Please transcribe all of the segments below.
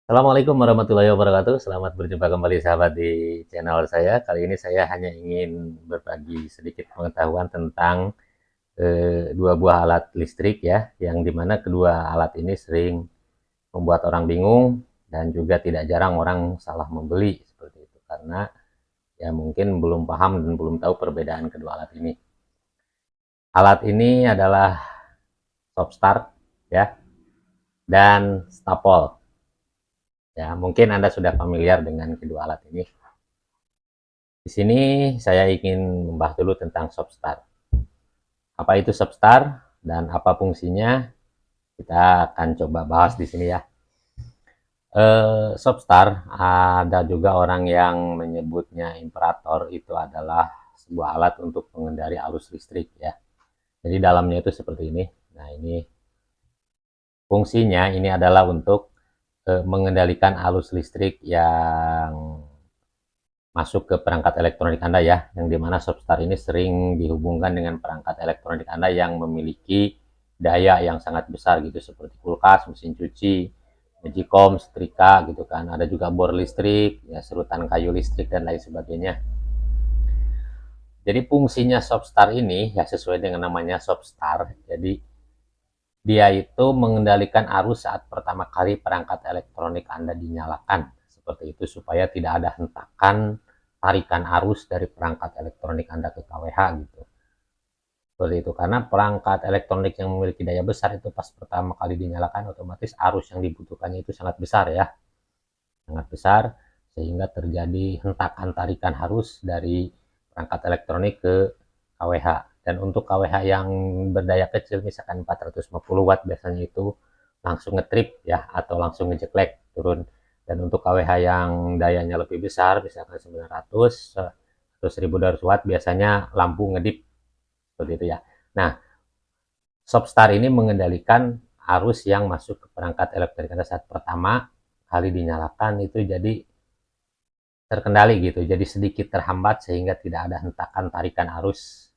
Assalamualaikum warahmatullahi wabarakatuh. Selamat berjumpa kembali sahabat di channel saya. Kali ini saya hanya ingin berbagi sedikit pengetahuan tentang dua buah alat listrik ya, yang dimana kedua alat ini sering membuat orang bingung dan juga tidak jarang orang salah membeli seperti itu karena ya mungkin belum paham dan belum tahu perbedaan kedua alat ini. Alat ini adalah stop start ya dan stapol. Ya, mungkin Anda sudah familiar dengan kedua alat ini. Di sini saya ingin membahas dulu tentang start. Apa itu start dan apa fungsinya? Kita akan coba bahas di sini ya. Start ada juga orang yang menyebutnya imperator, itu adalah sebuah alat untuk mengendari arus listrik ya. Jadi dalamnya itu seperti ini. Nah, ini fungsinya ini adalah untuk mengendalikan arus listrik yang masuk ke perangkat elektronik Anda ya, yang dimana Shopstar ini sering dihubungkan dengan perangkat elektronik Anda yang memiliki daya yang sangat besar gitu, seperti kulkas, mesin cuci, magicom, setrika gitu kan. Ada juga bor listrik, ya serutan kayu listrik dan lain sebagainya. Jadi fungsinya Shopstar ini ya sesuai dengan namanya Shopstar. Jadi dia itu mengendalikan arus saat pertama kali perangkat elektronik Anda dinyalakan. Seperti itu supaya tidak ada hentakan tarikan arus dari perangkat elektronik Anda ke KWH gitu. Seperti itu, karena perangkat elektronik yang memiliki daya besar itu pas pertama kali dinyalakan otomatis arus yang dibutuhkannya itu sangat besar ya. Sangat besar sehingga terjadi hentakan tarikan arus dari perangkat elektronik ke KWH. Dan untuk KWH yang berdaya kecil misalkan 450 watt biasanya itu langsung ngetrip ya, atau langsung ngejeklek turun. Dan untuk KWH yang dayanya lebih besar misalkan 900 atau 1200 watt biasanya lampu ngedip seperti itu ya. Nah, Shopstar ini mengendalikan arus yang masuk ke perangkat elektronik Anda saat pertama kali dinyalakan itu jadi terkendali gitu, jadi sedikit terhambat sehingga tidak ada hentakan tarikan arus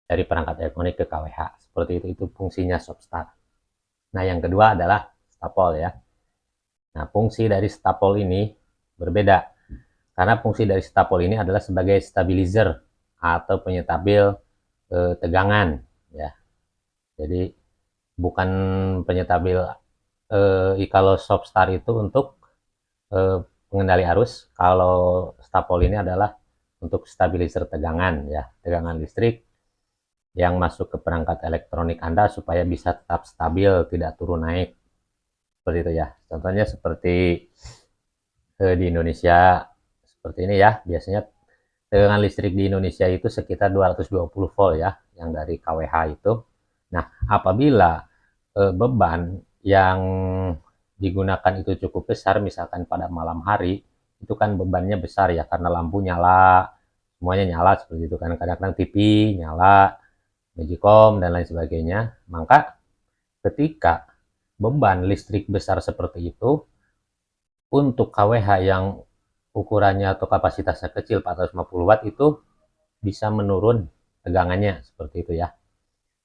dari perangkat elektronik ke KWH. Seperti itu fungsinya Shopstar. Nah, yang kedua adalah stapol ya. Nah, fungsi dari stapol ini berbeda. Karena fungsi dari stapol ini adalah sebagai stabilizer atau penyetabil tegangan ya. Jadi bukan penyetabil kalau Shopstar itu untuk pengendali arus, kalau stapol ini adalah untuk stabilizer tegangan ya, tegangan listrik yang masuk ke perangkat elektronik Anda supaya bisa tetap stabil, tidak turun naik. Seperti itu ya. Contohnya seperti di Indonesia seperti ini ya. Biasanya tegangan listrik di Indonesia itu sekitar 220 volt ya, yang dari KWH itu. Nah, apabila beban yang digunakan itu cukup besar, misalkan pada malam hari, itu kan bebannya besar ya, karena lampu nyala, semuanya nyala seperti itu kan, kadang-kadang TV nyala, magicom, dan lain sebagainya. Maka ketika beban listrik besar seperti itu, untuk KWH yang ukurannya atau kapasitasnya kecil 450 watt itu bisa menurun tegangannya seperti itu ya.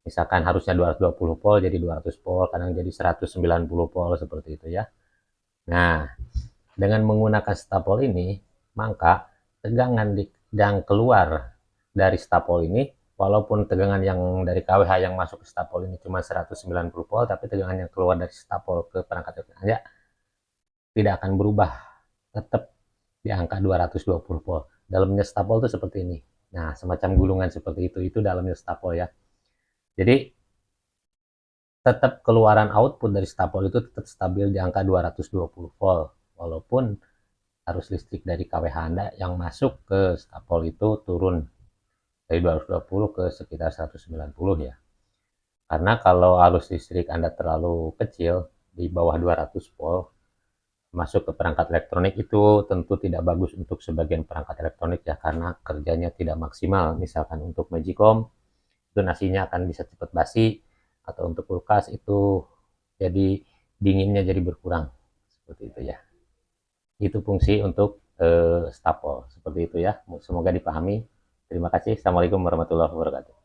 Misalkan harusnya 220 volt jadi 200 volt, kadang jadi 190 volt seperti itu ya. Nah, dengan menggunakan stapol ini, maka tegangan yang keluar dari stapol ini, walaupun tegangan yang dari KWH yang masuk ke stapol ini cuma 190 volt, tapi tegangan yang keluar dari stapol ke perangkat Anda tidak akan berubah, tetap di angka 220 volt. Dalamnya stapol itu seperti ini. Nah, semacam gulungan seperti itu dalamnya stapol ya. Jadi tetap keluaran output dari stapol itu tetap stabil di angka 220 volt, walaupun arus listrik dari KWH Anda yang masuk ke stapol itu turun dari 220 ke sekitar 190 ya. Karena kalau arus listrik Anda terlalu kecil di bawah 200 volt masuk ke perangkat elektronik, itu tentu tidak bagus untuk sebagian perangkat elektronik ya, karena kerjanya tidak maksimal. Misalkan untuk magicom itu nasinya akan bisa cepat basi, atau untuk kulkas itu jadi dinginnya jadi berkurang seperti itu ya. Itu fungsi untuk stapol seperti itu ya. Semoga dipahami. Terima kasih. Assalamualaikum warahmatullahi wabarakatuh.